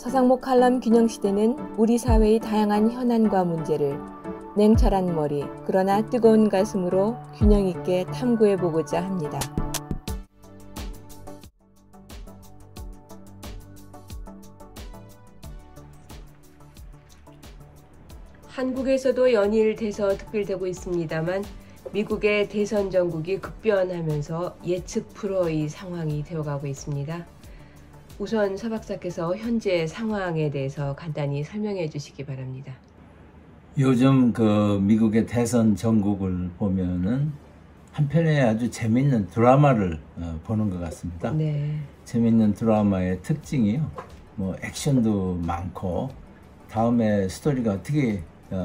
서상목 칼럼 균형시대는 우리 사회의 다양한 현안과 문제를 냉철한 머리, 그러나 뜨거운 가슴으로 균형 있게 탐구해보고자 합니다. 한국에서도 연일 대서특필되고 있습니다만 미국의 대선 전국이 급변하면서 예측 불허의 상황이 되어가고 있습니다. 우선 서 박사께서 현재 상황에 대해서 간단히 설명해 주시기 바랍니다. 요즘 그 미국의 대선 전국을 보면은 한편에 아주 재밌는 드라마를 보는 것 같습니다. 네. 재밌는 드라마의 특징이요. 뭐 액션도 많고 다음에 스토리가 어떻게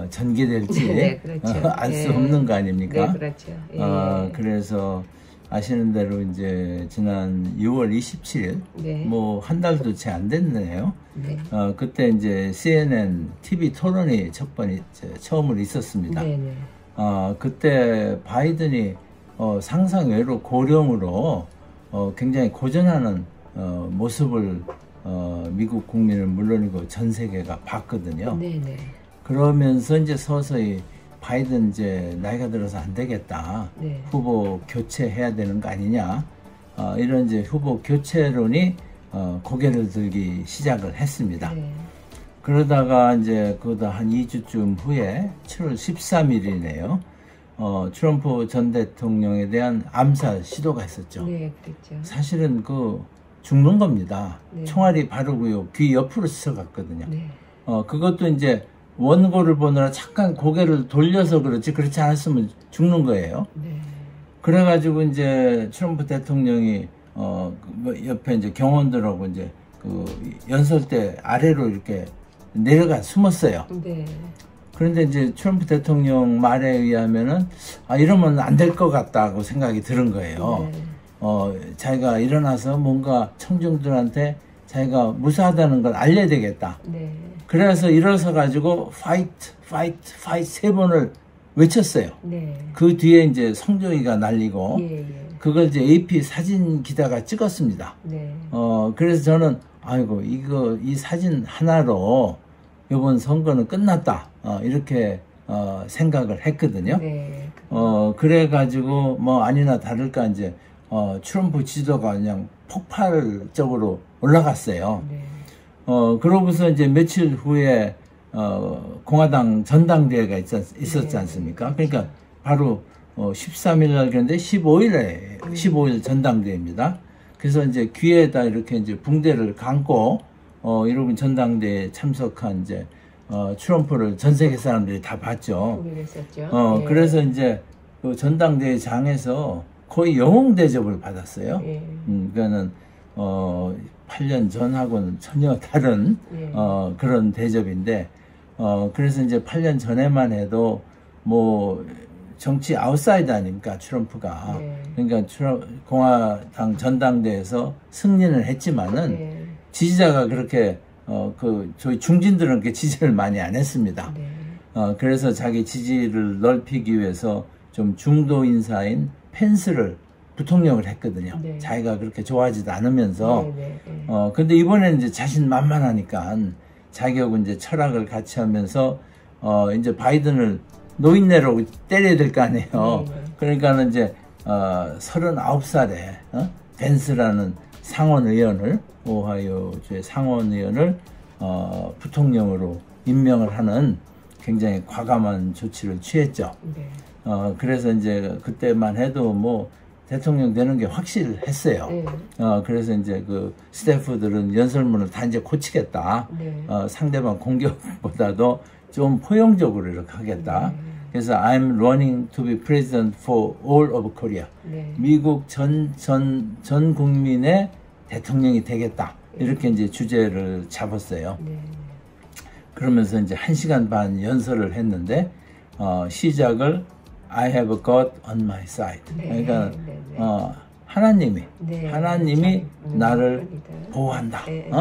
전개될지 네, 그렇죠. 알 수 없는 거 아닙니까? 네, 그렇죠. 그래서 아시는 대로 이제 지난 6월 27일 네. 뭐 한 달도 채 안 됐네요. 네. 그때 이제 CNN TV 토론이 처음으로 있었습니다. 네, 네. 그때 바이든이 상상외로 고령으로 굉장히 고전하는 모습을 미국 국민은 물론이고 전 세계가 봤거든요. 네, 네. 그러면서 이제 서서히 바이든 이제 나이가 들어서 안 되겠다. 네. 후보 교체해야 되는 거 아니냐. 이런 이제 후보 교체론이 고개를 들기 시작을 했습니다. 네. 그러다가 이제 그보다 한 2주쯤 후에 7월 13일이네요. 트럼프 전 대통령에 대한 암살 시도가 있었죠. 네, 그렇죠. 사실은 죽는 겁니다. 네. 총알이 바로 귀 옆으로 스쳐갔거든요. 네. 그것도 이제 원고를 보느라 잠깐 고개를 돌려서 그렇지 않았으면 죽는 거예요. 네. 그래가지고 이제 트럼프 대통령이 옆에 이제 경호원들하고 이제 연설대 아래로 이렇게 내려가 숨었어요. 네. 그런데 이제 트럼프 대통령 말에 의하면은 이러면 안 될 것 같다고 생각이 들은 거예요. 네. 자기가 일어나서 뭔가 청중들한테 자기가 무사하다는 걸 알려야 되겠다. 네. 그래서 일어서 가지고 fight 세 번을 외쳤어요. 네. 그 뒤에 이제 성조기가 날리고 예. 그걸 이제 AP 사진 기자가 찍었습니다. 네. 그래서 저는 아이고 이 사진 하나로 이번 선거는 끝났다. 이렇게 생각을 했거든요. 네. 그래 가지고 뭐 아니나 다를까 이제 트럼프 지지도가 그냥 폭발적으로 올라갔어요. 네. 그러고서 이제 며칠 후에 공화당 전당대회가 있었지 않습니까? 그러니까 바로 13일 날 그런데 15일 전당대회입니다. 그래서 이제 귀에다 이렇게 이제 붕대를 감고 여러분 전당대회에 참석한 이제 트럼프를 전 세계 사람들이 다 봤죠. 그랬었죠. 네. 그래서 이제 그 전당대회장에서 거의 영웅 대접을 받았어요. 네. 그러니까는 8년 전하고는 전혀 다른 네. 그런 대접인데 그래서 이제 8년 전에만 해도 뭐 정치 아웃사이더 아닙니까 트럼프가. 네. 그러니까 공화당 전당대회에서 승리는 했지만은 네. 지지자가 그렇게 저희 중진들은 그렇게 지지를 많이 안 했습니다. 네. 그래서 자기 지지를 넓히기 위해서 좀 중도 인사인 펜스를 부통령을 했거든요. 네. 자기가 그렇게 좋아하지도 않으면서. 네. 근데 이번에는 이제 자신만만하니까 자기하고 이제 철학을 같이 하면서 이제 바이든을 노인네로 때려야 될 거 아니에요. 네. 그러니까는 이제 39살에 벤스라는 상원의원을 오하이오주의 상원의원을 부통령으로 임명을 하는 굉장히 과감한 조치를 취했죠. 네. 그래서 이제 그때만 해도 뭐 대통령 되는 게 확실했어요. 네. 그래서 이제 그 스태프들은 연설문을 다 이제 고치겠다. 네. 상대방 공격보다도 좀 포용적으로 이렇게 하겠다. 그래서 I'm running to be president for all of Korea. 네. 미국 전 국민의 대통령이 되겠다. 이렇게 이제 주제를 잡았어요. 네. 그러면서 이제 1시간 반 연설을 했는데 시작을 I have a God on my side. 네. 그러니까 네. 하나님이 네. 하나님이 나를 그러니까. 보호한다. 네.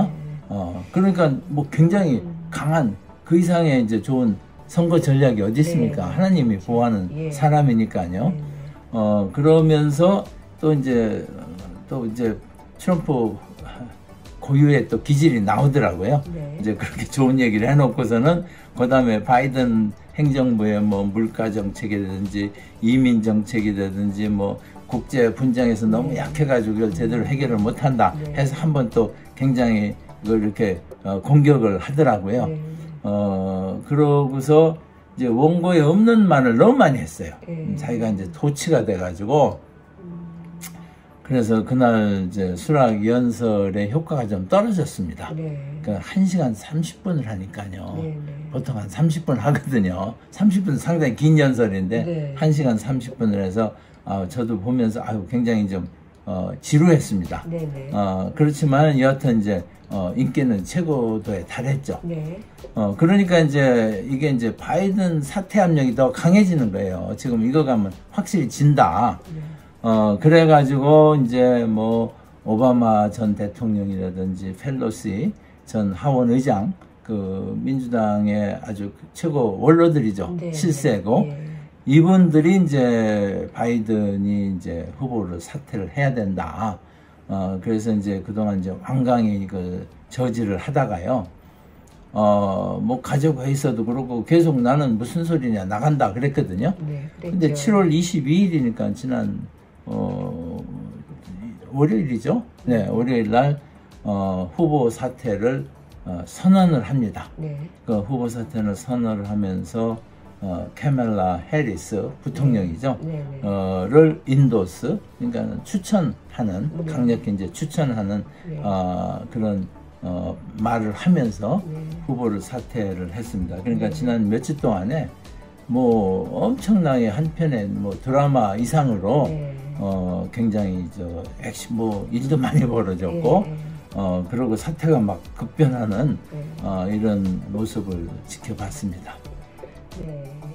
그러니까 뭐 굉장히 강한 그 이상의 이제 좋은 선거 전략이 어디 있습니까? 네. 하나님이 보호하는 예. 사람이니까요. 네. 그러면서 또 이제 트럼프 고유의 또 기질이 나오더라고요. 네. 이제 그렇게 좋은 얘기를 해놓고서는 그 다음에 바이든 행정부의 뭐 물가 정책이라든지 이민 정책이라든지 뭐 국제 분쟁에서 너무 약해가지고 이걸 제대로 해결을 못한다 해서 한번 또 굉장히 이걸 이렇게 공격을 하더라고요. 그러고서 이제 원고에 없는 말을 너무 많이 했어요. 자기가 이제 도치가 돼가지고 그래서 그날 이제 수락 연설의 효과가 좀 떨어졌습니다. 그러니까 1시간 30분을 하니까요. 보통 한 30분 하거든요. 30분 상당히 긴 연설인데 1시간 30분을 해서 저도 보면서 굉장히 좀 지루했습니다. 그렇지만 여하튼 이제 인기는 최고도에 달했죠. 그러니까 이게 이제 바이든 사퇴 압력이 더 강해지는 거예요. 지금 이거 가면 확실히 진다. 그래가지고 이제 뭐 오바마 전 대통령이라든지 펠로시 전 하원 의장 그 민주당의 아주 최고 원로들이죠. 실세고 이분들이 이제 바이든이 이제 후보를 사퇴를 해야 된다. 그래서 이제 그동안 이제 완강히 이걸 저지를 하다가요. 뭐 가족회의에서도 그렇고 계속 나는 무슨 소리냐 나간다 그랬거든요. 근데 7월 22일이니까 지난 월요일이죠. 네, 월요일 날 후보 사퇴를 선언을 합니다. 그 후보 사퇴를 선언을 하면서 캐멀라 해리스 부통령이죠. 를 인도스 그러니까 추천하는 강력히 이제 추천하는 그런 말을 하면서 후보를 사퇴를 했습니다. 그러니까 지난 며칠 동안에 뭐 엄청나게 한편의 뭐 드라마 이상으로 굉장히 액션 뭐 일도 많이 벌어졌고 그러고 사태가 막 급변하는 이런 모습을 지켜봤습니다.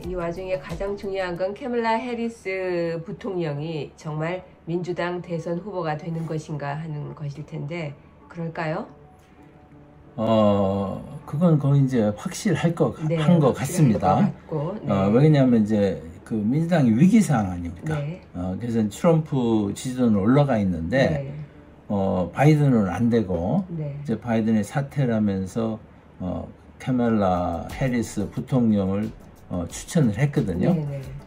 이 와중에 가장 중요한 건 캐멀라 해리스 부통령이 정말 민주당 대선 후보가 되는 것인가 하는 것일 텐데 그럴까요? 그건 거의 이제 확실할 한 것 같습니다. 왜냐하면 이제 그 민주당이 위기 상황 아닙니까? 그래서 트럼프 지지도는 올라가 있는데 바이든은 안 되고 이제 바이든이 사퇴를 하면서 캐멀라 해리스 부통령을 추천을 했거든요.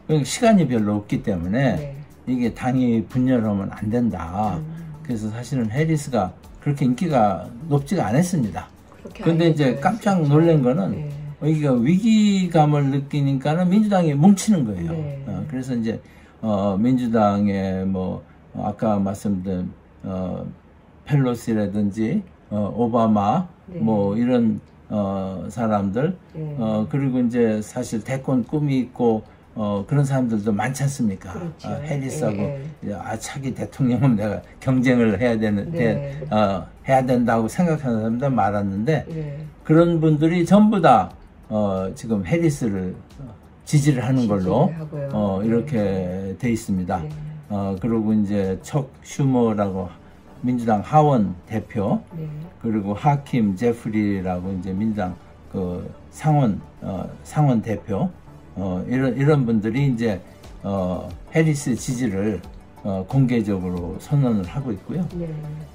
그러니까 시간이 별로 없기 때문에 이게 당이 분열하면 안 된다. 그래서 사실은 해리스가 그렇게 인기가 높지가 않았습니다. 그런데 이제 깜짝 놀란 거는 여기가 위기감을 느끼니까는 민주당이 뭉치는 거예요. 그래서 이제 민주당의 뭐 아까 말씀드린 펠로시라든지 오바마 뭐 이런 사람들 그리고 이제 사실 대권 꿈이 있고 그런 사람들도 많지 않습니까? 해리스하고 차기 대통령은 내가 경쟁을 해야 해야 된다고 생각하는 사람들 많았는데 그런 분들이 전부 다 지금 해리스를 지지를 하는 걸로 이렇게 돼 있습니다. 그리고 이제 척 슈머라고 민주당 하원 대표 그리고 하킴 제프리라고 이제 민주당 그 상원 대표 이런 분들이 이제 해리스 지지를 공개적으로 선언을 하고 있고요.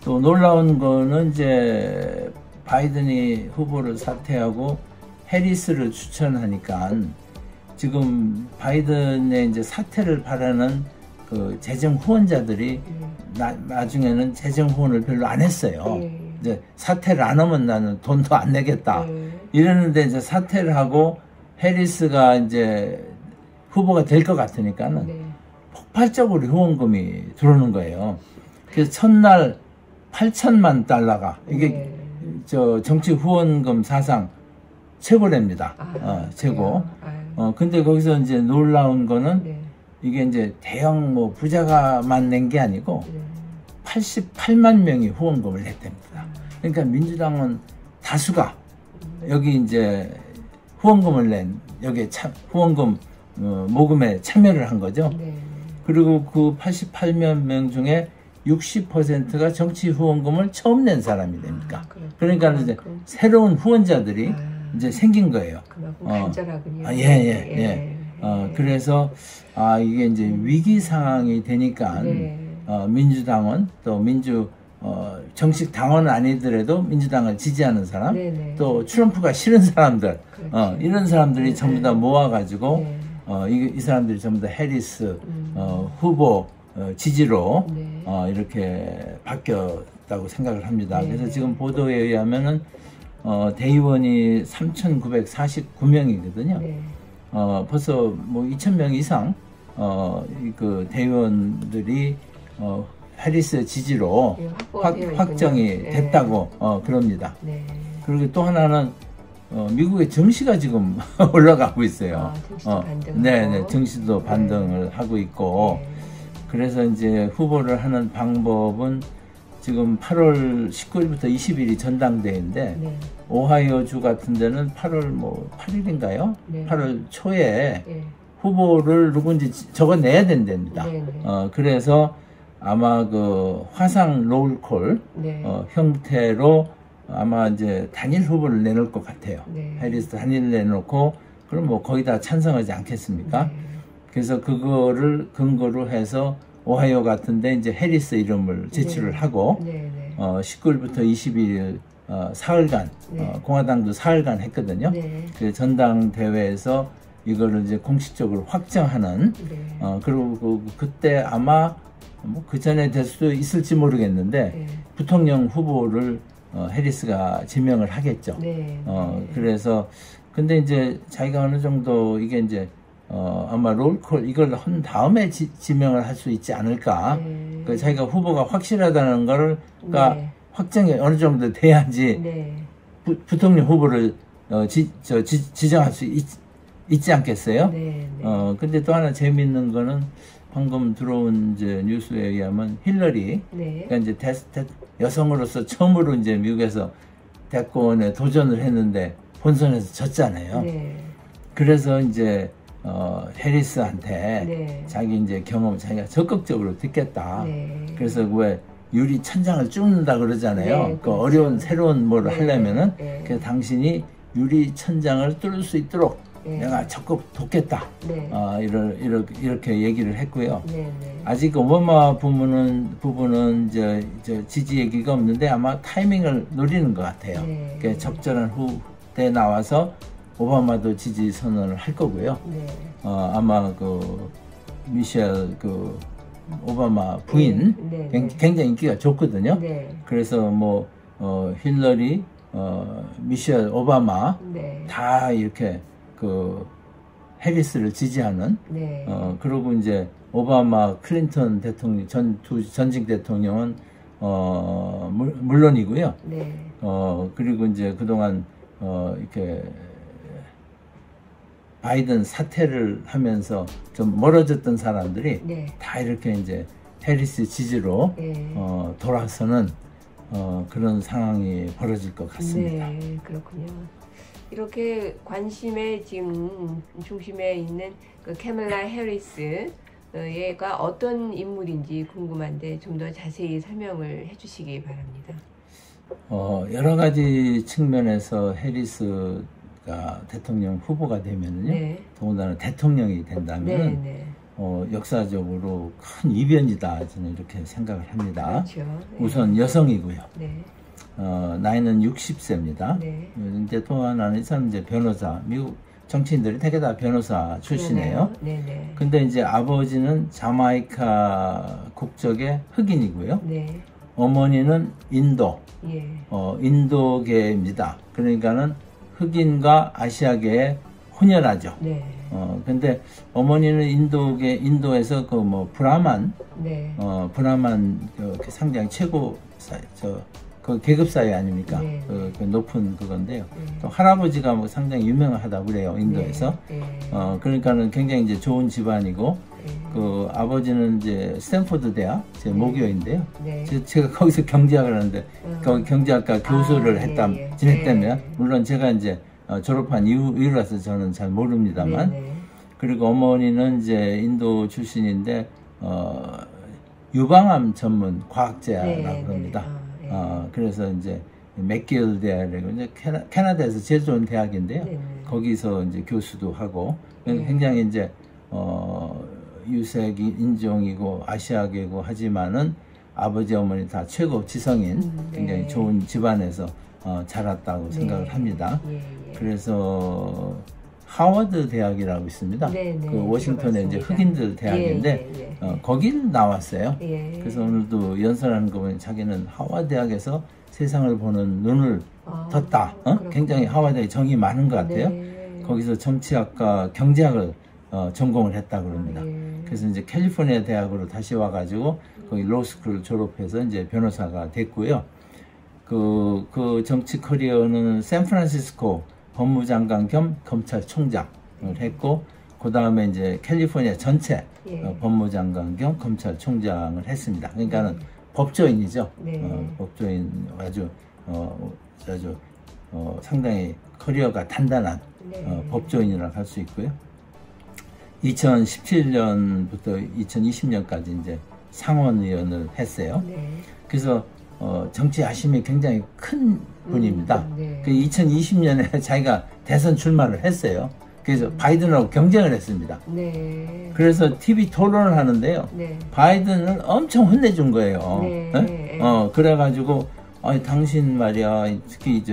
또 놀라운 거는 이제 바이든이 후보를 사퇴하고 해리스를 추천하니까 지금 바이든의 이제 사퇴를 바라는 그 재정 후원자들이 나중에는 재정 후원을 별로 안 했어요. 이제 사퇴를 안 하면 나는 돈도 안 내겠다. 이러는데 이제 사퇴를 하고 해리스가 이제 후보가 될 것 같으니까는 폭발적으로 후원금이 들어오는 거예요. 그래서 첫날 8천만 달러가 이게 정치 후원금 사상 최고랍니다. 최고. 근데 거기서 이제 놀라운 거는 이게 이제 대형 뭐 부자가만 낸 게 아니고 88만 명이 후원금을 냈답니다. 그러니까 민주당은 다수가 여기 이제 후원금을 낸 여기에 후원금 모금에 참여를 한 거죠. 그리고 그 88만 명 중에 60%가 정치 후원금을 처음 낸 사람이 됩니까? 그러니까 이제 새로운 후원자들이 이제 생긴 거예요. 간절하군요. 그래서 이게 이제 위기 상황이 되니까 민주당은 또 정식 당원은 아니더라도 민주당을 지지하는 사람, 네네. 또 트럼프가 싫은 사람들, 그렇죠. 이런 사람들이 네. 전부 다 모아가지고 네. 이 사람들이 전부 다 해리스 후보 지지로 네. 이렇게 바뀌었다고 생각을 합니다. 네. 그래서 지금 보도에 의하면은 대의원이 3,949명이거든요. 네. 벌써 뭐 2,000명 이상 그 대의원들이 해리스 지지로 예, 확보가 되어 확정이 있군요. 됐다고 그럽니다. 네. 그리고 또 하나는 미국의 증시가 지금 올라가고 있어요. 증시도 반등하고. 네네, 증시도 반등을 하고 있고, 네. 그래서 이제 후보를 하는 방법은 지금 8월 19일부터 20일이 전당대회인데, 네. 오하이오주 같은 데는 8월 뭐 8일인가요? 네. 8월 초에 예. 후보를 누군지 적어내야 된답니다. 네, 네. 그래서 아마 그 화상 롤콜 네. 형태로 아마 이제 단일 후보를 내놓을 것 같아요. 네. 해리스 단일 내놓고 그럼 뭐 거의 다 찬성하지 않겠습니까? 네. 그래서 그거를 근거로 해서 오하이오 같은데 이제 해리스 이름을 제출을 네. 하고 네, 네. 19일부터 20일 사흘간 네. 공화당도 사흘간 했거든요. 네. 그 전당대회에서 이거를 이제 공식적으로 확정하는 네. 그리고 그때 아마 뭐 그 전에 될 수도 있을지 모르겠는데 네. 부통령 후보를 해리스가 지명을 하겠죠. 네. 그래서 근데 이제 자기가 어느 정도 이게 이제 아마 롤콜 이걸 한 다음에 지명을 할 수 있지 않을까. 네. 그 자기가 후보가 확실하다는 거가 네. 확정이 어느 정도 돼야지 네. 부통령 후보를 지정할 수 있지 않겠어요? 네. 네. 근데 또 하나 재미있는 거는 방금 들어온 이제 뉴스에 의하면 힐러리, 네. 그러니까 이제 여성으로서 처음으로 이제 미국에서 대권에 도전을 했는데 본선에서 졌잖아요. 네. 그래서 이제 해리스한테 네. 자기 이제 경험 자기가 적극적으로 듣겠다. 네. 그래서 왜 유리 천장을 뚫는다 그러잖아요. 네, 그 그렇죠. 어려운 새로운 뭐를 네, 하려면은 네. 그래서 당신이 유리 천장을 뚫을 수 있도록 네. 내가 적극 돕겠다. 네. 이렇게 얘기를 했고요. 네. 네. 아직 오바마 부부는 이제 지지 얘기가 없는데 아마 타이밍을 노리는 것 같아요. 네. 그러니까 적절한 후에 나와서 오바마도 지지 선언을 할 거고요. 네. 아마 그 미셸 그 오바마 부인 네, 네. 굉장히 인기가 좋거든요. 네. 그래서 뭐 힐러리, 미셸 오바마 네. 다 이렇게 그 해리스를 지지하는 네. 그리고 이제 오바마 클린턴 대통령 전직 대통령은 물론이고요. 네. 그리고 이제 그동안 이렇게 바이든 사퇴를 하면서 좀 멀어졌던 사람들이 네. 다 이렇게 이제 해리스 지지로 네. 돌아서는 그런 상황이 벌어질 것 같습니다. 네, 그렇군요. 이렇게 관심의 지금 중심에 있는 그 캐멀라 해리스 얘가 어떤 인물인지 궁금한데 좀 더 자세히 설명을 해주시기 바랍니다. 여러 가지 측면에서 해리스가 대통령 후보가 되면요, 네. 더군다나 대통령이 된다면 네, 네. 역사적으로 큰 이변이다 저는 이렇게 생각을 합니다. 그렇죠. 네. 우선 여성이고요. 네. 나이는 60세입니다. 네. 이제 또 하나는 이 사람 이제 변호사, 미국 정치인들이 되게 다 변호사 출신이에요. 네, 네. 근데 이제 아버지는 자마이카 국적의 흑인이고요. 네. 어머니는 인도, 예. 인도계입니다. 그러니까는 흑인과 아시아계의 혼혈하죠. 네. 근데 어머니는 인도에서 그 뭐 브라만, 네. 브라만 그 상당히 최고 그 계급 사회 아닙니까? 네. 그 높은 그건데요. 네. 또 할아버지가 뭐 상당히 유명하다고 그래요, 인도에서. 네. 그러니까는 굉장히 이제 좋은 집안이고, 네. 그 아버지는 이제 스탠포드 대학 제 모교인데요. 네. 제가 거기서 경제학을 하는데 거기 경제학과 교수를 지냈다면 네. 물론 제가 이제 졸업한 이후라서 저는 잘 모릅니다만. 네. 그리고 어머니는 이제 인도 출신인데 유방암 전문 과학자라고 합니다. 그래서 이제 맥길 대학이고 이제 캐나다에서 제일 좋은 대학인데요. 네. 거기서 이제 교수도 하고 네. 굉장히 이제 유색 인종이고 아시아계고 하지만은 아버지 어머니 다 최고 지성인 굉장히 네. 좋은 집안에서 자랐다고 생각을 합니다. 예, 예. 그래서 하워드 대학이라고 있습니다. 네, 네, 그 워싱턴의 이제 들어봤습니다. 흑인들 대학인데 예, 예, 예. 거길 나왔어요. 예. 그래서 오늘도 연설하는 거 보면 자기는 하워드 대학에서 세상을 보는 눈을 떴다. 그렇구나. 굉장히 하워드 대학에 정이 많은 것 같아요. 네. 거기서 정치학과 경제학을 전공을 했다고 그럽니다. 예. 그래서 이제 캘리포니아 대학으로 다시 와가지고 거기 로스쿨을 졸업해서 이제 변호사가 됐고요. 그 정치 커리어는 샌프란시스코 법무장관 겸 검찰총장을 했고, 그 다음에 이제 캘리포니아 전체 예. 법무장관 겸 검찰총장을 했습니다. 그러니까는 법조인이죠. 네. 법조인 아주 상당히 커리어가 단단한 네. 법조인이라고 할 수 있고요. 2017년부터 2020년까지 이제 상원의원을 했어요. 네. 그래서 정치 야심이 굉장히 큰 분입니다. 네. 그 2020년에 자기가 대선 출마를 했어요. 그래서 바이든하고 경쟁을 했습니다. 네. 그래서 TV 토론을 하는데요. 네. 바이든을 엄청 혼내준 거예요. 네. 그래가지고 당신 말이야, 특히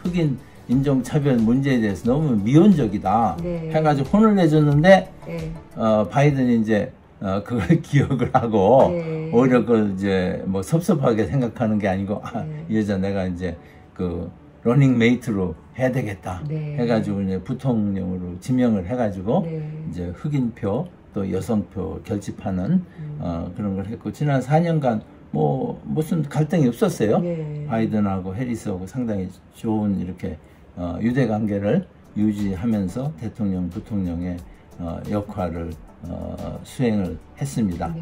흑인 인종차별 문제에 대해서 너무 미온적이다. 네. 해가지고 혼을 내줬는데 네. 바이든이 이제 그걸 기억을 하고 네. 오히려 그걸 이제 뭐 섭섭하게 생각하는 게 아니고 네. 이 여자 내가 이제 그 러닝 메이트로 해야 되겠다. 네. 해가지고 이제 부통령으로 지명을 해가지고 네. 이제 흑인표 또 여성표 결집하는 그런 걸 했고, 지난 4년간 뭐 무슨 갈등이 없었어요. 네. 바이든하고 해리스하고 상당히 좋은 이렇게 유대 관계를 유지하면서 대통령, 부통령의 역할을 수행을 했습니다. 네.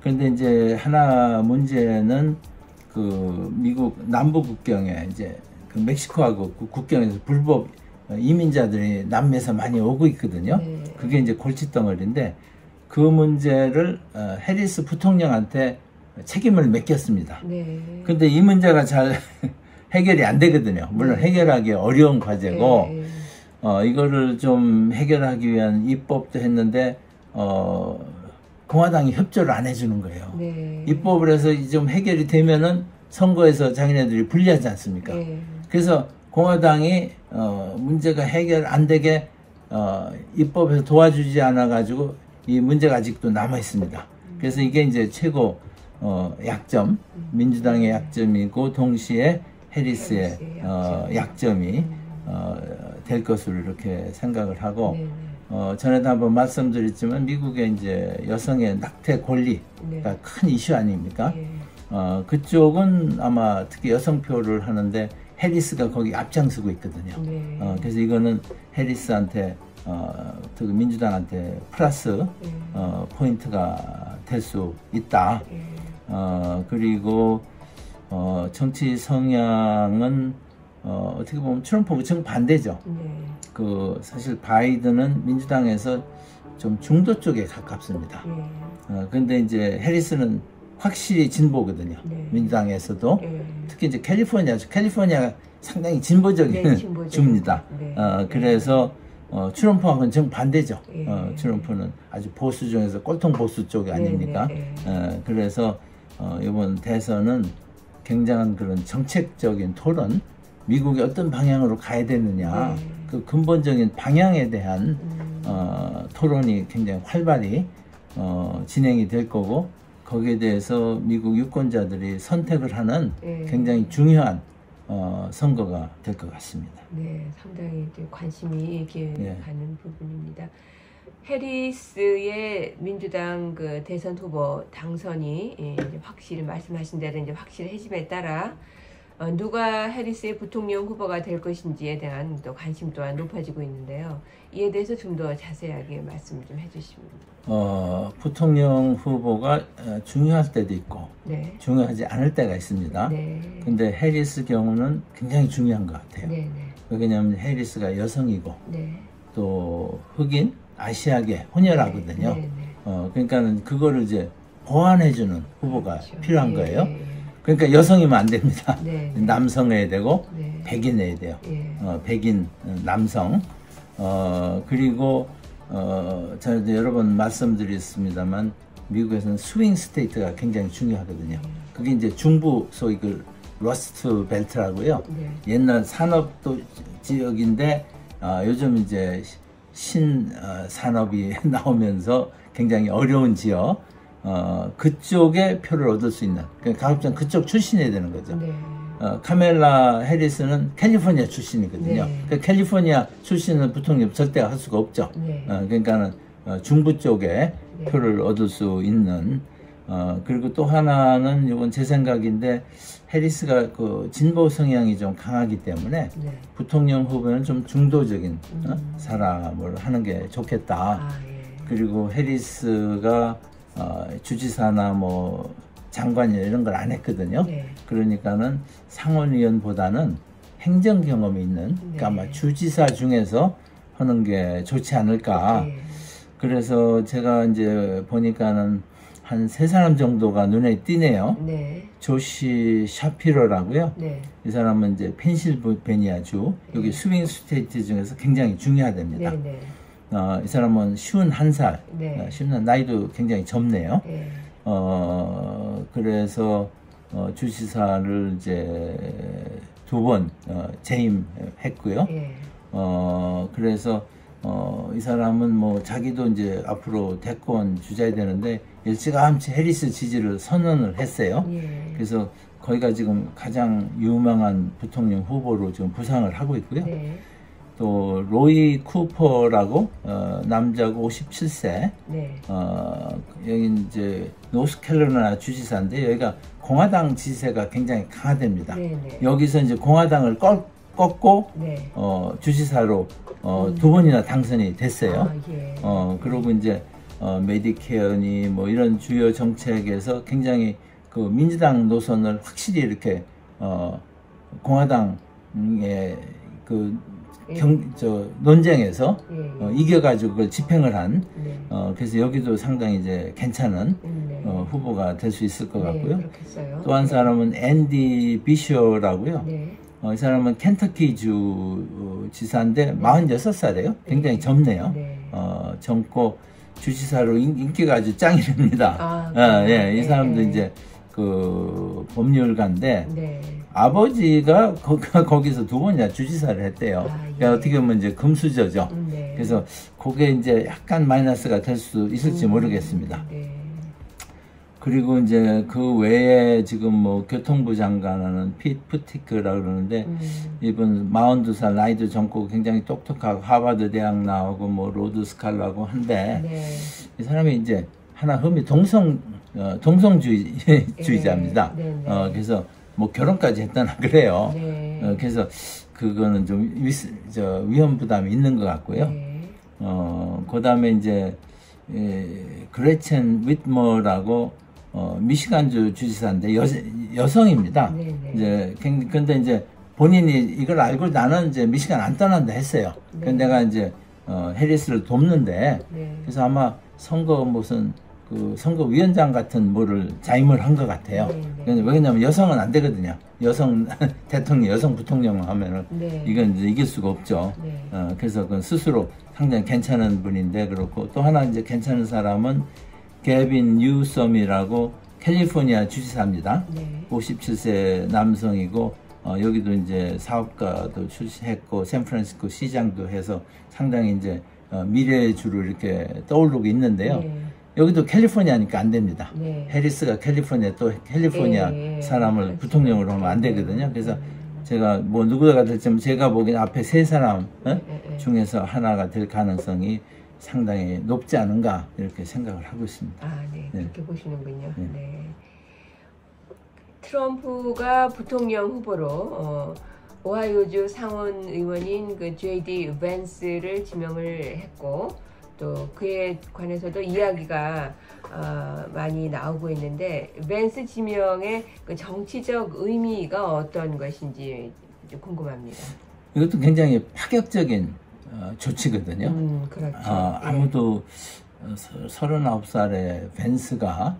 그런데 이제 하나 문제는 그 미국 남부 국경에 이제 그 멕시코하고 그 국경에서 불법 이민자들이 남미에서 많이 오고 있거든요. 네. 그게 이제 골칫덩어리인데 그 문제를 해리스 부통령한테 책임을 맡겼습니다. 네. 근데 이 문제가 잘 해결이 안 되거든요. 물론 네. 해결하기 어려운 과제고, 네. 이거를 좀 해결하기 위한 입법도 했는데, 공화당이 협조를 안 해주는 거예요. 네. 입법을 해서 좀 해결이 되면은 선거에서 자기네들이 불리하지 않습니까? 네. 그래서 공화당이, 문제가 해결 안 되게, 입법에서 도와주지 않아가지고 이 문제가 아직도 남아 있습니다. 그래서 이게 이제 최고, 약점, 민주당의 약점이고 동시에 해리스의 약점이 될 것으로 이렇게 생각을 하고, 네. 전에도 한번 말씀드렸지만 미국의 이제 여성의 낙태 권리가 네. 큰 이슈 아닙니까? 네. 그쪽은 아마 특히 여성표를 하는데 해리스가 거기 앞장서고 있거든요. 네. 그래서 이거는 해리스한테 특히 민주당한테 플러스 네. 포인트가 될 수 있다. 네. 그리고 정치 성향은 어떻게 보면 트럼프하고 정반대죠. 네. 그 사실 바이든은 민주당에서 좀 중도 쪽에 가깝습니다. 네. 근데 이제 해리스는 확실히 진보거든요. 네. 민주당에서도 네. 특히 이제 캘리포니아가 상당히 진보적인 네, 진보적인 주입니다. 네. 그래서 정반대죠. 정반대죠. 트럼프는 아주 보수 중에서 꼴통 보수 쪽이 아닙니까? 네, 네. 그래서 이번 대선은 굉장한 그런 정책적인 토론, 미국이 어떤 방향으로 가야 되느냐, 네. 그 근본적인 방향에 대한 토론이 굉장히 활발히 진행이 될 거고, 거기에 대해서 미국 유권자들이 선택을 하는 네. 굉장히 중요한 선거가 될 것 같습니다. 네, 상당히 이제 관심이 이렇게 네. 가는 부분입니다. 해리스의 민주당 그 대선 후보 당선이 이제 확실히 말씀하신 대로 이제 확실해짐에 따라 누가 해리스의 부통령 후보가 될 것인지에 대한 또 관심 또한 높아지고 있는데요. 이에 대해서 좀 더 자세하게 말씀 좀 해주시면. 부통령 후보가 중요할 때도 있고 네. 중요하지 않을 때가 있습니다. 네. 근데 해리스 경우는 굉장히 중요한 것 같아요. 네. 왜냐하면 해리스가 여성이고 네. 또 흑인, 아시아계 혼혈하거든요. 네. 네. 그러니까는 그거를 이제 보완해주는 후보가 그렇죠. 필요한 예, 거예요. 예, 그러니까 여성이면 안 됩니다. 네. 남성해야 되고 네. 백인해야 돼요. 예. 백인 남성. 그리고 저도 여러 번 말씀드렸습니다만 미국에서는 스윙 스테이트가 굉장히 중요하거든요. 그게 이제 중부 소위 그 러스트 벨트라고요. 네. 옛날 산업도 지역인데 요즘 이제 산업이 나오면서 굉장히 어려운 지역 그쪽에 표를 얻을 수 있는 가급적 그쪽 출신이어야 되는 거죠. 네. 카멜라 해리스는 캘리포니아 출신이거든요. 네. 그 캘리포니아 출신은 부통령 절대 할 수가 없죠. 네. 그러니까는 중부 쪽에 네. 표를 얻을 수 있는 그리고 또 하나는 이건 제 생각인데 해리스가 그 진보 성향이 좀 강하기 때문에 네. 부통령 후보는 좀 중도적인 사람을 하는 게 좋겠다. 아, 예. 그리고 해리스가 주지사나 뭐 장관이나 이런 걸 안 했거든요. 네. 그러니까는 상원의원보다는 행정 경험이 있는 그러니까 아마 네. 주지사 중에서 하는 게 좋지 않을까. 네. 그래서 제가 이제 보니까는 한 세 사람 정도가 눈에 띄네요. 네. 조시 샤피로라고요. 네. 이 사람은 이제 펜실베니아주 여기 스윙 스테이트 중에서 굉장히 중요하답니다. 네. 네. 이 사람은 51살, 네. 51 나이도 굉장히 젊네요. 네. 그래서 주지사를 이제 두 번 재임했고요. 예. 그래서 이 사람은 뭐 자기도 이제 앞으로 대권 주자야 되는데 일찌감치 해리스 지지를 선언을 했어요. 예. 그래서 거기가 지금 가장 유망한 부통령 후보로 지금 부상을 하고 있고요. 네. 또 로이 쿠퍼라고 남자고 57세 네. 여기 이제 노스캐롤라이나 주지사인데 여기가 공화당 지지세가 굉장히 강하답니다. 네. 네. 여기서 이제 공화당을 꺾고 네. 주지사로 두 번이나 당선이 됐어요. 아, 예. 그리고 이제 메디케어니 뭐 이런 주요 정책에서 굉장히 그 민주당 노선을 확실히 이렇게 공화당의 그 논쟁에서 예. 이겨가지고 그걸 집행을 한 네. 그래서 여기도 상당히 이제 괜찮은 네. 후보가 될 수 있을 것 같고요. 그렇겠어요. 또 한 사람은 앤디 비쇼라고요. 네. 이 사람은 켄터키 주 지사인데 46살이에요. 굉장히 젊네요. 네. 젊고 주지사로 인기가 아주 짱이랍니다. 아, 예, 이 네. 사람도 이제 그 법률가인데 네. 아버지가 거기서 두 번이나 주지사를 했대요. 아, 예. 그러니까 어떻게 보면 이제 금수저죠. 네. 그래서 그게 이제 약간 마이너스가 될 수 있을지 모르겠습니다. 네. 그리고 이제 그 외에 지금 뭐 교통부 장관은 핏 푸티크라고 그러는데 이분 42살 나이도 젊고 굉장히 똑똑하고 하버드 대학 나오고 뭐 로드 스칼라고 한데 네. 이 사람이 이제 하나 흠이 동성주의자입니다. 네. 네. 그래서 뭐 결혼까지 했다나 그래요. 네. 그래서 그거는 좀 위험 부담이 있는 것 같고요. 네. 그 다음에 이제 그레첸 윗머라고 미시간주 주지사인데 여성입니다. 네, 네. 이제 근데 이제 본인이 이걸 알고 나는 이제 미시간 안 떠난다 했어요. 네. 근데 내가 이제 해리스를 돕는데 네. 그래서 아마 선거 무슨 그 선거위원장 같은 뭐를 자임을 한 것 같아요. 네, 네. 왜냐면 여성은 안 되거든요. 여성 대통령, 여성 부통령 하면은 네. 이건 이제 이길 수가 없죠. 네. 그래서 그건 스스로 상당히 괜찮은 분인데 그렇고 또 하나 이제 괜찮은 사람은 게빈 뉴섬이라고 캘리포니아 주지사입니다. 네. 57세 남성이고 여기도 이제 사업가도 출시했고 샌프란시스코 시장도 해서 상당히 이제 미래의 주로 이렇게 떠오르고 있는데요. 네. 여기도 캘리포니아니까 안 됩니다. 네. 해리스가 캘리포니아 또 캘리포니아 예, 사람을 그렇죠. 부통령으로 하면 안 되거든요. 그래서 제가 뭐 누구가 될지 제가 보기엔 앞에 세 사람 중에서 하나가 될 가능성이 상당히 높지 않은가 이렇게 생각을 하고 있습니다. 아, 네. 네. 그렇게 보시는군요. 네. 네. 트럼프가 부통령 후보로 오하이오주 상원 의원인 그 J.D. 벤스를 지명을 했고 또 그에 관해서도 이야기가 많이 나오고 있는데 벤스 지명의 그 정치적 의미가 어떤 것인지 좀 궁금합니다. 이것도 굉장히 파격적인 조치거든요. 그렇죠. 아무도 39살의 벤스가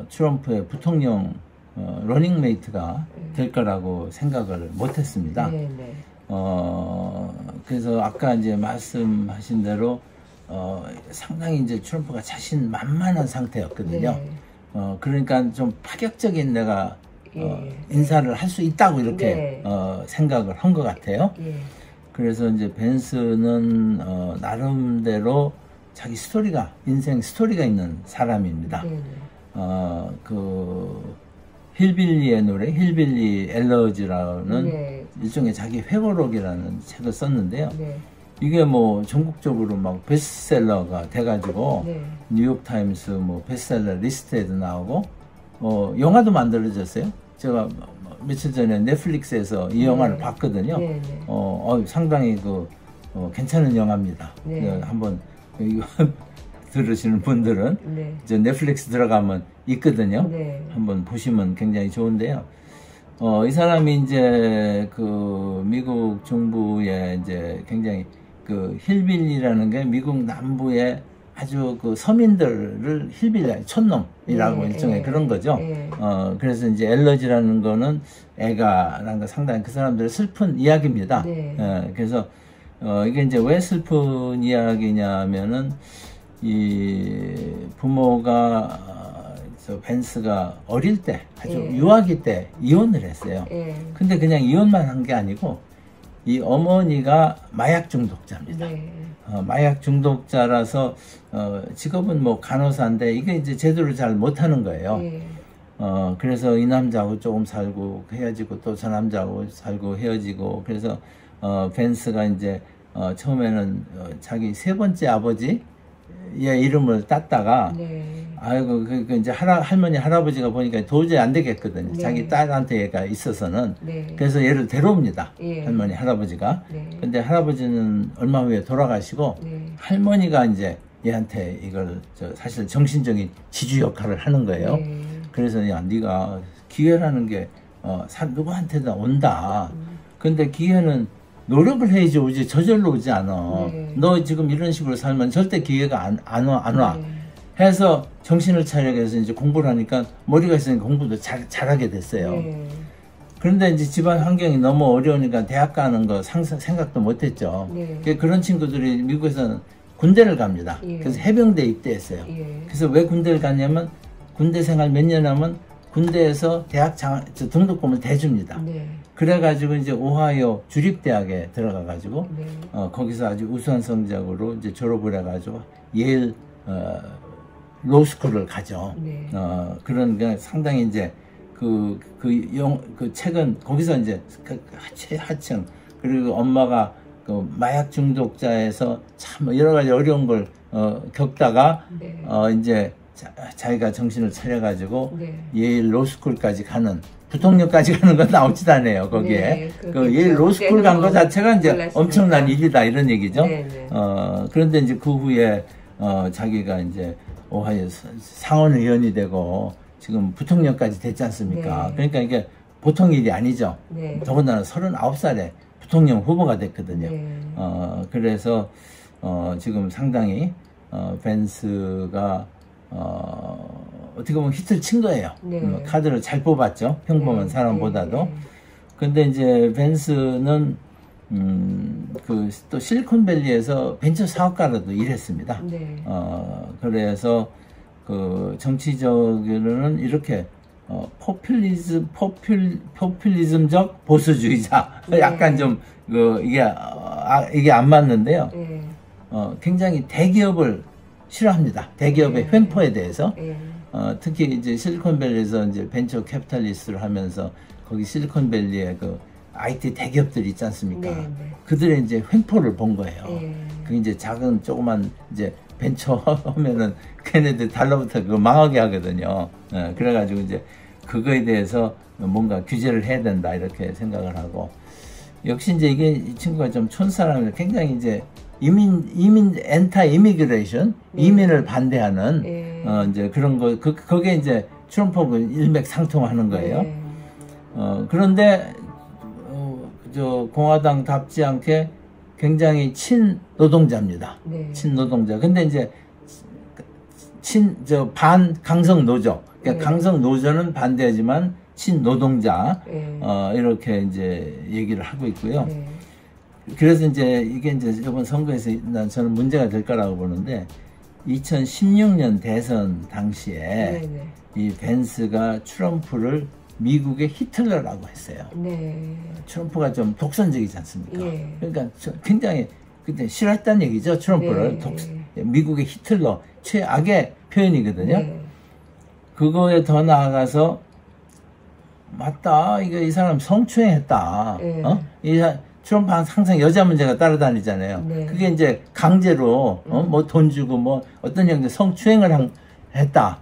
트럼프의 부통령 러닝메이트가 될 거라고 생각을 못했습니다. 네, 네. 그래서 아까 이제 말씀하신 대로 상당히 이제 트럼프가 자신만만한 상태였거든요. 네. 그러니까 좀 파격적인 내가 예. 인사를 할 수 있다고 이렇게 네. 생각을 한 것 같아요. 예. 그래서 이제 벤스는 나름대로 자기 스토리가 인생 스토리가 있는 사람입니다. 네. 그 힐빌리의 노래, 힐빌리 엘러지라는 네. 일종의 자기 회고록이라는 책을 썼는데요. 네. 이게 뭐 전국적으로 막 베스트셀러가 돼가지고 네. 뉴욕타임스 뭐 베스트셀러 리스트에도 나오고 영화도 만들어졌어요. 제가 며칠 전에 넷플릭스에서 이 영화를 네. 봤거든요. 네. 네. 상당히 괜찮은 영화입니다. 네. 한번 이거 들으시는 분들은 네. 이제 넷플릭스 들어가면 있거든요. 네. 한번 보시면 굉장히 좋은데요. 이 사람이 이제 그 미국 정부의 이제 굉장히 그 힐빌리라는 게 미국 남부의 아주 그 서민들을 힐빌리, 촌놈이라고 네, 일종의 네, 그런 거죠. 네. 그래서 이제 엘러지라는 거는 애가라는 거 상당히 그 사람들의 슬픈 이야기입니다. 네. 그래서 이게 이제 왜 슬픈 이야기냐면은 이 부모가 벤스가 어릴 때 아주 예. 유아기 때 이혼을 했어요. 예. 근데 그냥 이혼만 한 게 아니고 이 어머니가 마약 중독자입니다. 네. 마약 중독자라서 직업은 뭐 간호사인데 이게 이제 제대로 잘 못하는 거예요. 예. 그래서 이 남자하고 조금 살고 헤어지고 또 저 남자하고 살고 헤어지고 그래서 벤스가 이제 처음에는 자기 세 번째 아버지의 이름을 땄다가 네. 아이고 그 이제 할머니 할아버지가 보니까 도저히 안 되겠거든요. 네. 자기 딸한테 얘가 있어서는. 네. 그래서 얘를 데려옵니다. 예. 할머니 할아버지가. 네. 근데 할아버지는 얼마 후에 돌아가시고 네. 할머니가 이제 얘한테 이걸 사실 정신적인 지주 역할을 하는 거예요. 네. 그래서 야 네가 기회라는 게 누구한테나 온다. 근데 기회는 노력을 해야지 오지 저절로 오지 않아. 네. 너 지금 이런 식으로 살면 절대 기회가 안 와. 네. 해서 정신을 차리게 해서 이제 공부를 하니까 머리가 있으니까 공부도 잘하게 됐어요. 네. 그런데 이제 집안 환경이 너무 어려우니까 대학 가는 거 생각도 못했죠. 네. 그런 친구들이 미국에서는 군대를 갑니다. 예. 그래서 해병대에 입대했어요. 예. 그래서 왜 군대를 갔냐면 군대 생활 몇 년 하면 군대에서 대학 등록금을 대줍니다. 네. 그래가지고 이제 오하이오 주립대학에 들어가가지고 네. 거기서 아주 우수한 성적으로 이제 졸업을 해가지고 예일 로스쿨을 가죠. 네. 그런 게 상당히 이제 그 책은 거기서 이제 하층 그리고 엄마가 그 마약 중독자에서 참 여러 가지 어려운 걸 겪다가 네. 이제 자기가 정신을 차려가지고 네. 예일 로스쿨까지 가는 부통령까지 가는 건 나오지도 않아요 거기에. 네, 그 예일 로스쿨 간 거 자체가 이제 몰랐습니다. 엄청난 일이다 이런 얘기죠. 네, 네. 그런데 이제 그 후에 자기가 이제 오하이오 상원 의원이 되고 지금 부통령까지 됐지 않습니까? 네. 그러니까 이게 보통 일이 아니죠. 네. 더군다나 39살에 부통령 후보가 됐거든요. 네. 그래서 지금 상당히 벤스가 어떻게 보면 히트를 친 거예요. 네. 카드를 잘 뽑았죠. 평범한 네. 사람보다도. 네. 근데 이제 벤스는 또 실리콘밸리에서 벤처 사업가로도 일했습니다. 네. 그래서 그 정치적으로는 이렇게 포퓰리즘적 보수주의자 네. 약간 좀 이게 안 맞는데요. 네. 굉장히 대기업을 싫어합니다. 대기업의 네. 횡포에 대해서. 네. 특히 이제 실리콘밸리에서 이제 벤처 캐피탈리스트를 하면서 거기 실리콘밸리에 그 IT 대기업들이 있지 않습니까? 네, 네. 그들의 이제 횡포를 본 거예요. 네. 그 이제 작은 조그만 이제 벤처 하면은 걔네들 달러부터 그거 망하게 하거든요. 그래가지고 이제 그거에 대해서 뭔가 규제를 해야 된다 이렇게 생각을 하고 역시 이제 이게 이 친구가 좀 촌사람이라 굉장히 이제 이민 엔타 이미그레이션 이민을 반대하는 네. 이제 그런 거 그게 이제 트럼프하고 일맥상통하는 거예요. 네. 그런데 저 공화당답지 않게 굉장히 친노동자입니다. 네. 친노동자. 근데 이제 반강성 노조. 그러니까 네. 강성 노조는 반대하지만 친노동자. 네. 이렇게 이제 얘기를 하고 있고요. 네. 그래서 이제 이게 이제 이번 선거에서 저는 문제가 될 거라고 보는데 2016년 대선 당시에 네네. 이 벤스가 트럼프를 미국의 히틀러라고 했어요. 네. 트럼프가 좀 독선적이지 않습니까? 예. 그러니까 굉장히 그때 싫어했다는 얘기죠. 트럼프를 네. 미국의 히틀러 최악의 표현이거든요. 네. 그거에 더 나아가서 맞다. 이 사람 성추행했다. 네. 트럼프 항상 여자 문제가 따라다니잖아요. 네. 그게 이제 강제로 뭐 돈 주고 뭐 어떤 형제 성추행을 했다.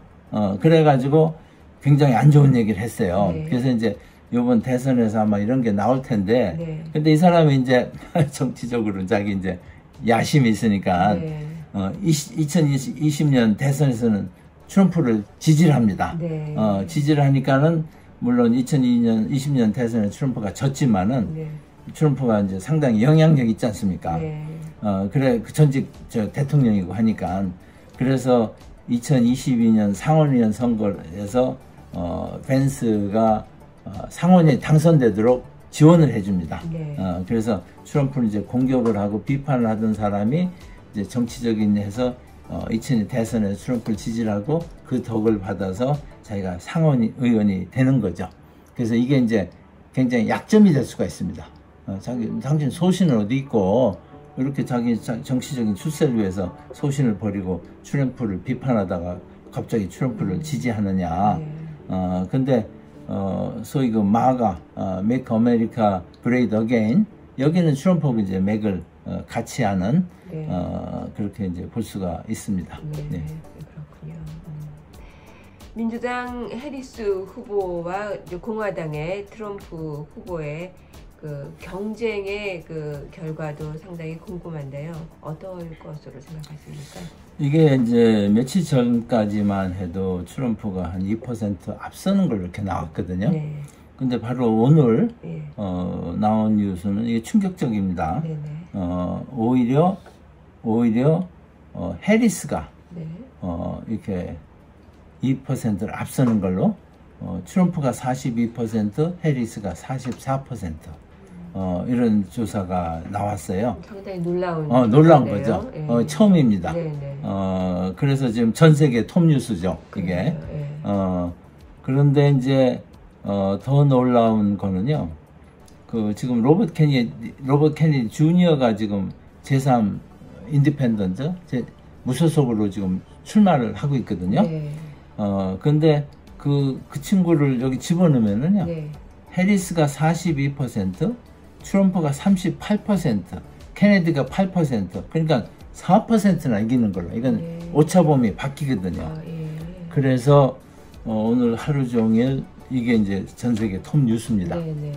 그래가지고 굉장히 안 좋은 얘기를 했어요. 네. 그래서 이제 이번 대선에서 아마 이런 게 나올 텐데, 네. 근데 이 사람이 이제 정치적으로 자기 이제 야심이 있으니까, 네. 2020년 대선에서는 트럼프를 지지를 합니다. 네. 지지를 하니까는 물론 2020년 대선에 트럼프가 졌지만은 네. 트럼프가 이제 상당히 영향력 있지 않습니까? 네. 그래 전직 대통령이고 하니까 그래서 2022년 상원의원 선거에서 벤스가 상원에 당선되도록 지원을 해줍니다. 네. 그래서 트럼프는 이제 공격을 하고 비판을 하던 사람이 이제 정치적인 해서 2000년 대선에 트럼프를 지지를 하고 그 덕을 받아서 자기가 상원 의원이 되는 거죠. 그래서 이게 이제 굉장히 약점이 될 수가 있습니다. 당신 소신은 어디 있고 이렇게 자기 정치적인 출세를 위해서 소신을 버리고 트럼프를 비판하다가 갑자기 트럼프를 지지하느냐. 근데 소위 그 마가 Make America Great Again 여기는 트럼프하고 이제 맥을 같이 하는 네. 그렇게 이제 볼 수가 있습니다. 네. 네. 그렇군요. 민주당 해리스 후보와 이제 공화당의 트럼프 후보의 그 경쟁의 그 결과도 상당히 궁금한데요. 어떨 것으로 생각하십니까? 이게 이제 며칠 전까지만 해도 트럼프가 한 2% 앞서는 걸로 이렇게 나왔거든요. 네. 근데 바로 오늘 네. 나온 뉴스는 이게 충격적입니다. 네네. 오히려 해리스가 네. 이렇게 2%를 앞서는 걸로 트럼프가 42%, 해리스가 44%. 이런 조사가 나왔어요. 상당히 놀라운 놀라운 건데요. 거죠. 네. 처음입니다. 네네. 그래서 지금 전 세계 톱 뉴스죠. 이게. 네. 그런데 이제 더 놀라운 거는요. 그 지금 로버트 케네디 주니어가 지금 제3 인디펜던트 무소속으로 지금 출마를 하고 있거든요. 네. 근데 그 친구를 여기 집어넣으면은요. 네. 해리스가 42%, 트럼프가 38%, 케네디가 8%, 그러니까 4%나 이기는 걸로. 이건 네. 오차범위 바뀌거든요. 예. 그래서 오늘 하루 종일 이게 이제 전 세계 톱 뉴스입니다. 네네.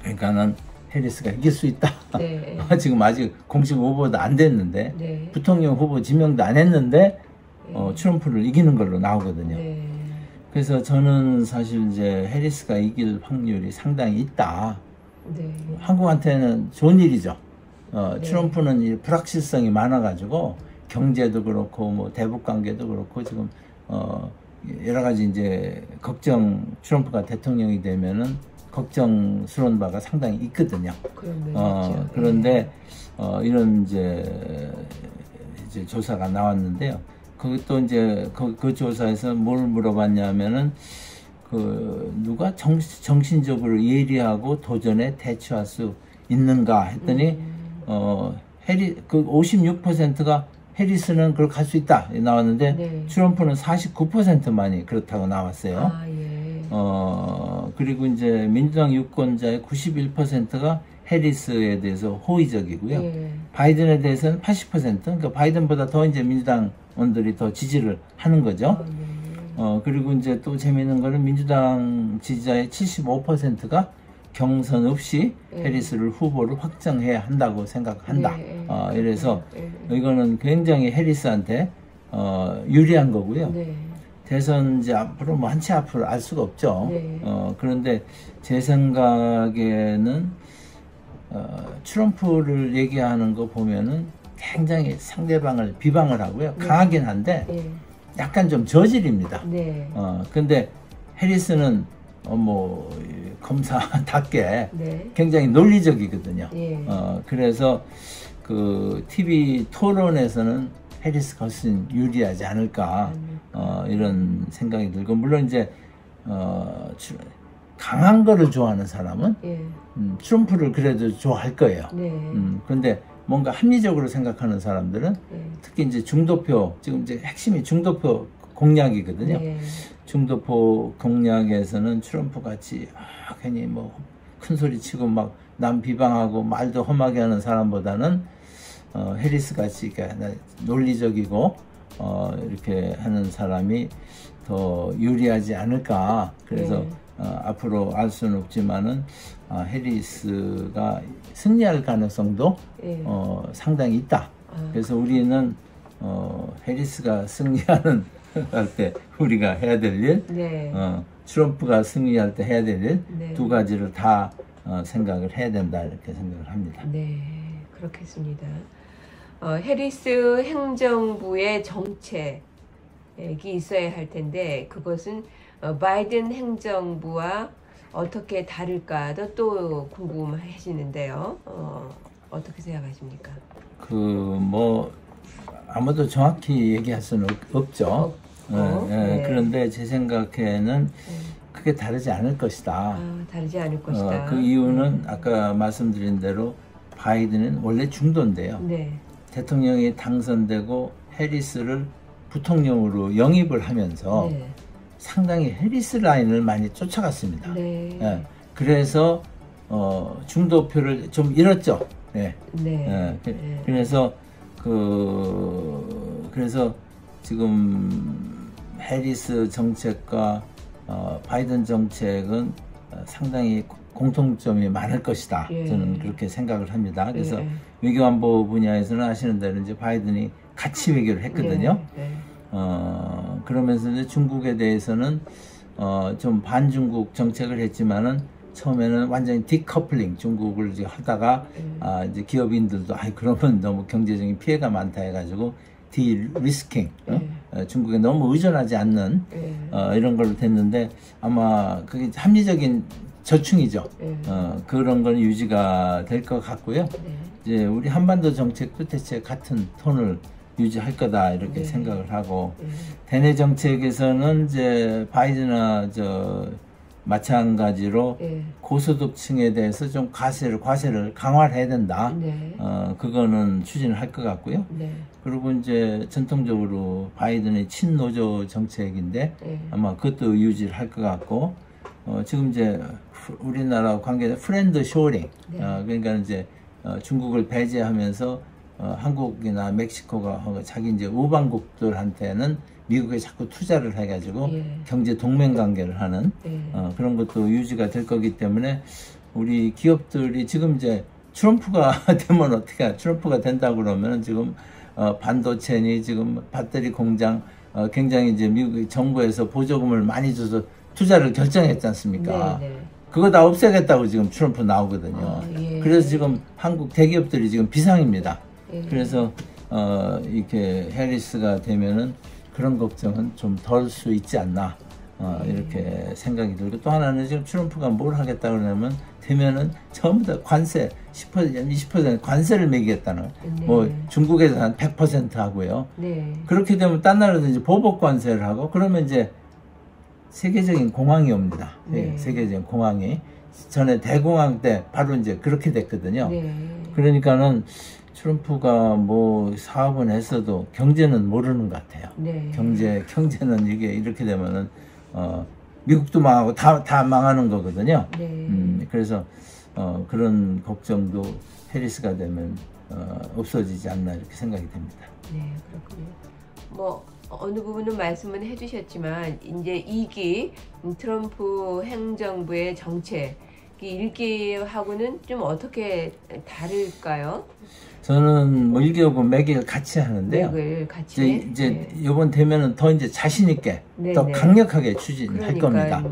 그러니까는 해리스가 이길 수 있다. 네. 지금 아직 공식 후보도 안 됐는데, 네. 부통령 후보 지명도 안 했는데, 트럼프를 이기는 걸로 나오거든요. 네. 그래서 저는 사실 이제 해리스가 이길 확률이 상당히 있다. 네. 한국한테는 좋은 일이죠. 네. 트럼프는 이 불확실성이 많아가지고 경제도 그렇고 뭐 대북 관계도 그렇고 지금 여러 가지 이제 트럼프가 대통령이 되면은 걱정스러운 바가 상당히 있거든요. 그런데 이런 이제 조사가 나왔는데요. 그것도 이제 그 조사에서 뭘 물어봤냐면은 누가 정신적으로 예리하고 도전에 대처할 수 있는가 했더니 56%가 해리스는 그걸 갈 수 있다 나왔는데 네. 트럼프는 49%만이 그렇다고 나왔어요. 예. 그리고 이제 민주당 유권자의 91%가 해리스에 대해서 호의적이고요. 예. 바이든에 대해서는 80%, 그러니까 바이든보다 더 이제 민주당원들이 더 지지를 하는 거죠. 그리고 이제 또 재미있는 거는 민주당 지지자의 75%가 경선 없이 해리스를 후보를 확정해야 한다고 생각한다. 이래서 이거는 굉장히 해리스한테 유리한 거고요. 네. 대선 이제 앞으로 뭐 한치 앞을 알 수가 없죠. 네. 그런데 제 생각에는 트럼프를 얘기하는 거 보면은 굉장히 상대방을 비방을 하고요. 네. 강하긴 한데 약간 좀 저질입니다. 네. 근데 해리스는 뭐 검사답게 네. 굉장히 논리적이거든요. 예. 그래서 그 TV 토론에서는 해리스가 훨씬 유리하지 않을까 이런 생각이 들고, 물론 이제 강한 거를 좋아하는 사람은 예. 트럼프를 그래도 좋아할 거예요. 네. 그런데 뭔가 합리적으로 생각하는 사람들은 네. 특히 이제 중도표, 지금 이제 핵심이 중도표 공략이거든요. 네. 중도표 공략에서는 트럼프 같이 괜히 뭐 큰 소리 치고 막 남 비방하고 말도 험하게 하는 사람보다는 해리스 같이 논리적이고 이렇게 하는 사람이 더 유리하지 않을까. 그래서 앞으로 알 수는 없지만은 해리스가 승리할 가능성도 상당히 있다. 그래서 우리는 해리스가 승리하는 할 때 우리가 해야 될 일, 트럼프가 승리할 때 해야 될 일, 두 가지를 다 생각을 해야 된다, 이렇게 생각을 합니다. 네, 그렇겠습니다. 해리스 행정부의 정책이 있어야 할 텐데 그것은 바이든 행정부와 어떻게 다를까도 또 궁금해지는데요. 어떻게 생각하십니까? 뭐 아무도 정확히 얘기할 수는 없죠. 네. 그런데 제 생각에는 크게 다르지 않을 것이다. 다르지 않을 것이다. 그 이유는 아까 말씀드린 대로 바이든은 원래 중도인데요. 네. 대통령이 당선되고 해리스를 부통령으로 영입을 하면서 상당히 해리스 라인을 많이 쫓아갔습니다. 네. 그래서 중도표를 좀 잃었죠. 그래서 그래서 지금 해리스 정책과 바이든 정책은 상당히 공통점이 많을 것이다. 저는 그렇게 생각을 합니다. 그래서 외교안보 분야에서는 아시는 대로 이제 바이든이 같이 외교를 했거든요. 그러면서 이제 중국에 대해서는 좀 반중국 정책을 했지만은 처음에는 완전히 디커플링 중국을 이제 하다가 이제 기업인들도 그러면 너무 경제적인 피해가 많다 해가지고 디리스킹 중국에 너무 의존하지 않는 이런 걸로 됐는데 아마 그게 합리적인 저충이죠. 그런 건 유지가 될 것 같고요. 이제 우리 한반도 정책도 대체 같은 톤을 유지할 거다 이렇게 생각을 하고 대내 정책에서는 이제 바이든이나 마찬가지로 고소득층에 대해서 좀 과세를 강화를 해야 된다. 그거는 추진을 할 것 같고요. 그리고 이제 전통적으로 바이든의 친노조 정책인데 아마 그것도 유지를 할 것 같고 지금 이제 우리나라 관계는 프렌드 쇼링 그러니까 이제 중국을 배제하면서 한국이나 멕시코가 자기 이제 우방국들한테는 미국에 자꾸 투자를 해가지고 경제 동맹 관계를 하는 그런 것도 유지가 될 거기 때문에 우리 기업들이 지금 이제 트럼프가 되면 어떻게 트럼프가 된다 그러면 지금 반도체니 지금 배터리 공장 굉장히 이제 미국 정부에서 보조금을 많이 줘서 투자를 결정했지 않습니까? 그거 다 없애겠다고 지금 트럼프 나오거든요. 그래서 지금 한국 대기업들이 지금 비상입니다. 그래서 이렇게 해리스가 되면은 그런 걱정은 좀 덜 수 있지 않나 이렇게 생각이 들고 또 하나는 지금 트럼프가 뭘 하겠다 그러냐면 되면은 전부 다 관세 10% 20% 관세를 매기겠다는 뭐 중국에서 한 100% 하고요. 그렇게 되면 딴 나라도 이제 보복 관세를 하고 그러면 이제 세계적인 공황이 옵니다. 세계적인 공황이 전에 대공황 때 바로 이제 그렇게 됐거든요. 그러니까는 트럼프가 뭐 사업은 했어도 경제는 모르는 것 같아요. 경제는 이게 이렇게 되면은 미국도 망하고 다 망하는 거거든요. 그래서 그런 걱정도 해리스가 되면 없어지지 않나 이렇게 생각이 됩니다. 네, 그렇군요. 뭐 어느 부분은 말씀은 해주셨지만 이제 2기 트럼프 행정부의 정책 이 1기하고는 좀 어떻게 다를까요? 저는 뭐 1기하고 매기를 같이 하는데요. 이제 이번 되면은 더 이제 자신 있게 더 강력하게 추진할 겁니다.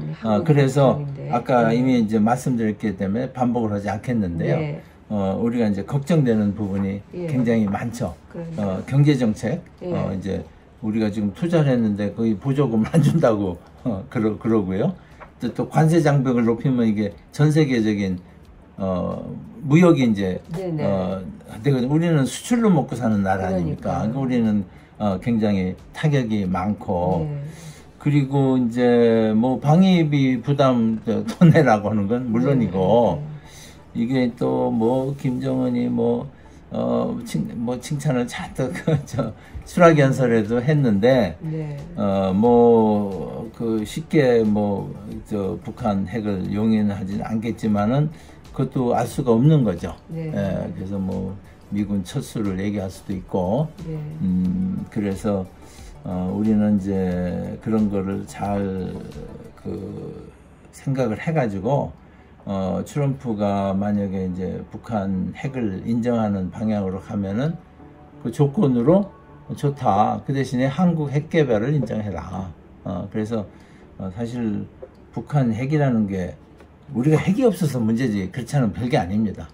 그래서 아까 이미 이제 말씀드렸기 때문에 반복을 하지 않겠는데요. 우리가 이제 걱정되는 부분이 굉장히 많죠. 경제 정책 이제 우리가 지금 투자를 했는데 거의 보조금을 안 준다고 그러고요. 또 관세 장벽을 높이면 이게 전 세계적인 무역이 이제 되거든요. 우리는 수출로 먹고 사는 나라 아닙니까? 그러니까 우리는 굉장히 타격이 많고 그리고 이제 뭐 방위비 부담 더 내라고 하는 건 물론이고 이게 또 뭐 김정은이 뭐 칭찬을 잔뜩 수락연설에도 했는데 뭐 그 쉽게 뭐 북한 핵을 용인하지는 않겠지만은 그것도 알 수가 없는 거죠. 그래서 뭐 미군 철수를 얘기할 수도 있고 그래서 우리는 이제 그런 거를 잘 생각을 해가지고 트럼프가 만약에 이제 북한 핵을 인정하는 방향으로 가면은 그 조건으로 좋다. 그 대신에 한국 핵 개발을 인정해라. 그래서 사실 북한 핵이라는 게 우리가 핵이 없어서 문제지 그렇지 않으면 별게 아닙니다.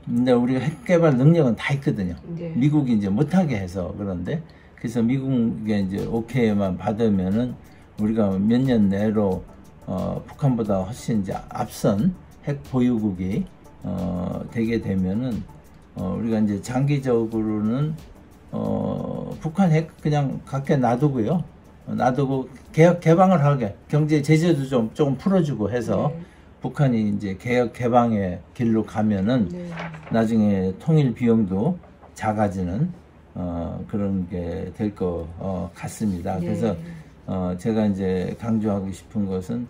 근데 우리가 핵 개발 능력은 다 있거든요. 미국이 이제 못하게 해서 그런데 그래서 미국에 이제 오케이만 받으면은 우리가 몇 년 내로 북한보다 훨씬 이제 앞선 핵 보유국이 되게 되면은 우리가 이제 장기적으로는 북한 핵 그냥 갖게 놔두고요. 놔두고 개혁 개방을 하게 경제 제재도 조금 풀어주고 해서 북한이 이제 개혁 개방의 길로 가면은 나중에 통일 비용도 작아지는 그런 게 될 것 같습니다. 그래서 제가 이제 강조하고 싶은 것은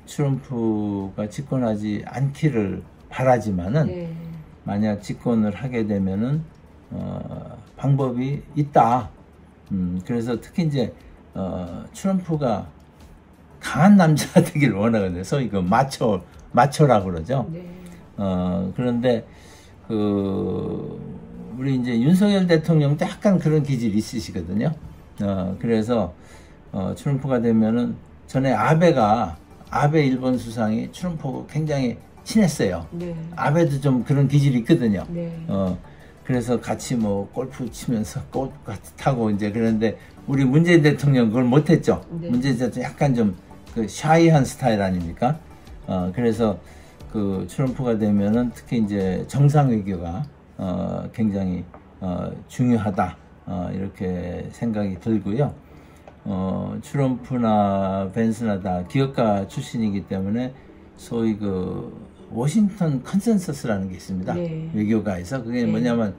트럼프가 집권하지 않기를 바라지만은 만약 집권을 하게 되면은 방법이 있다. 그래서 특히 이제 트럼프가 강한 남자가 되기를 원하거든요. 소위 그 마초라고 그러죠. 그런데 우리 이제 윤석열 대통령도 약간 그런 기질이 있으시거든요. 그래서 트럼프가 되면은 전에 아베 일본 수상이 트럼프하고 굉장히 친했어요. 아베도 좀 그런 기질이 있거든요. 그래서 같이 뭐 골프 치면서 꽃 타고 이제 그런데 우리 문재인 대통령 그걸 못했죠. 문재인 대통령 약간 좀 그 샤이한 스타일 아닙니까? 그래서 그 트럼프가 되면은 특히 이제 정상 외교가 굉장히 중요하다 이렇게 생각이 들고요. 트럼프나 벤스나 다 기업가 출신이기 때문에 소위 그 워싱턴 컨센서스라는 게 있습니다. 외교가에서 그게 뭐냐면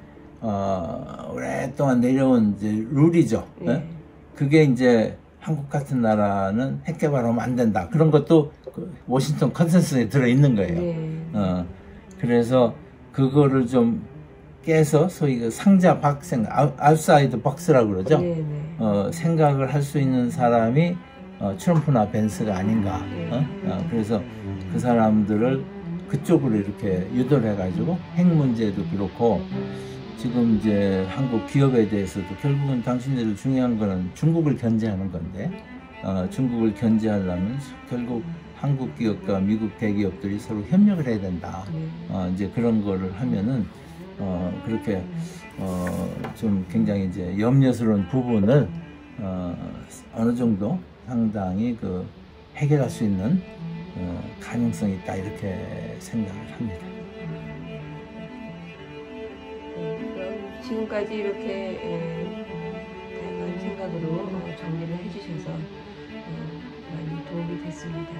오랫동안 내려온 이제 룰이죠. 그게 이제 한국 같은 나라는 핵 개발하면 안 된다. 그런 것도 그 워싱턴 컨센서스에 들어 있는 거예요. 그래서 그거를 좀 깨서 소위 그 상자 박생 아웃사이드 박스라고 그러죠. 생각을 할 수 있는 사람이 트럼프나 벤스가 아닌가. 그래서 그 사람들을 그쪽으로 이렇게 유도를 해가지고 핵 문제도 그렇고 지금 이제 한국 기업에 대해서도 결국은 당신들 중요한 거는 중국을 견제하는 건데 중국을 견제하려면 결국 한국 기업과 미국 대기업들이 서로 협력을 해야 된다. 이제 그런 거를 하면은 그렇게 좀 굉장히 이제 염려스러운 부분을 어느 정도 상당히 그 해결할 수 있는 가능성이 있다 이렇게 생각을 합니다. 그럼 지금까지 이렇게 다양한 생각으로 정리를 해주셔서 많이 도움이 됐습니다.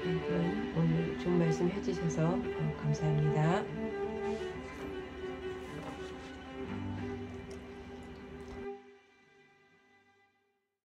그럼 오늘 좋은 말씀 해주셔서 감사합니다.